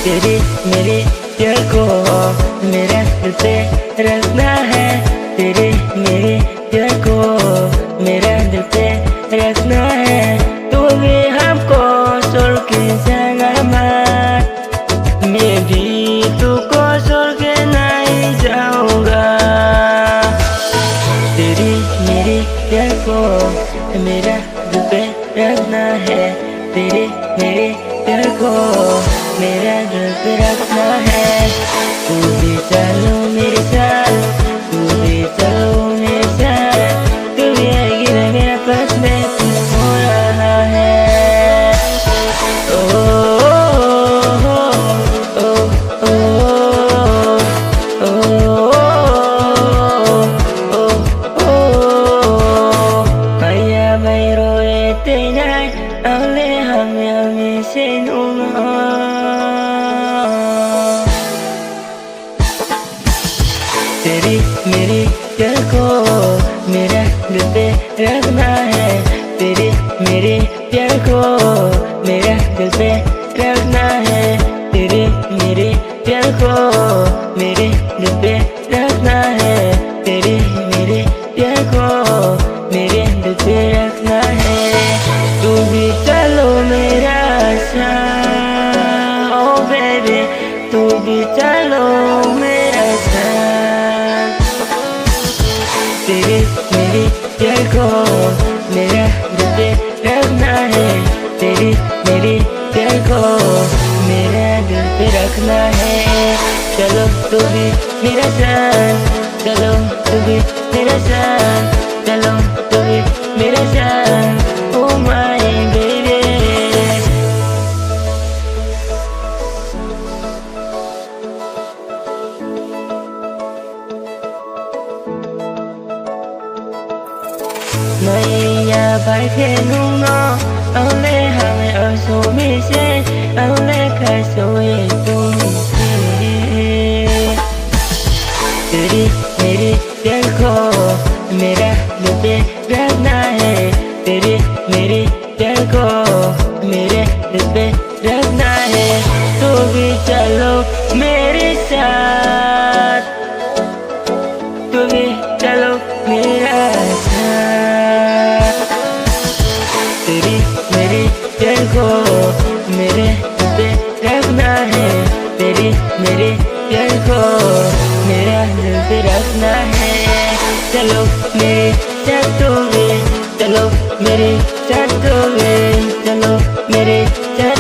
तेरी मेरी प्यार को मेरा दिल पे रखना है। तेरी मेरी प्यार को मेरा दिल पे रखना है। तू भी हमको छोड़ के जाना मत, मैं भी तुझको छोड़ के नहीं जाऊंगा। तेरी मेरी प्यार को मेरा दिल पे रखना है। तेरी मेरी प्यार को मेरा दिल पे रखना है। तू भी चलो मेरे साथ, तू भी चलो मेरे साथ। तू भी आएगी ना मेरे पास में, तू हो रहा है। ओ ओ ओ ओ ओ ओ ओ Kaya mayroon tinay ang hami sinunga. तेरी मेरी प्यार को मेरा दिल पे रखना है। तेरी मेरी प्यार को मेरा दिल पे रखना है। तेरी मेरी प्यार को मेरे दिल पे रखना है। तेरी मेरी प्यार को मेरे दिल पे रखना है। तू भी चलो मेरा साथ, ओ बेबी तू भी चलो मेरा साथ। तेरी मेरी प्यार को मेरा दिल पे रखना है। तेरी मेरी प्यार को मेरा दिल पे रखना है। चलो तू भी मेरा साथ, चलो तू भी मेरा साथ, चलो तू भी मेरा साथ। Oh my baby, Maya phải khen nung nó, ông lê hàng ở số mi xe, ông lê khai số yên tung xe. तेरी मेरी प्यार को मेरा दिल पे रखना है। तेरी मेरी प्यार को मेरे दिल पे रखना है। तू भी चलो मेरे साथ, तू भी चलो मेरा साथ। तेरी मेरी प्यार को मेरे दिल पे रखना है। तेरी मेरी प्यार को मेरा दिल पे रखना है। चलो मेरे साथ तू भी, चलो मेरे साथ तू भी, चलो मेरे साथ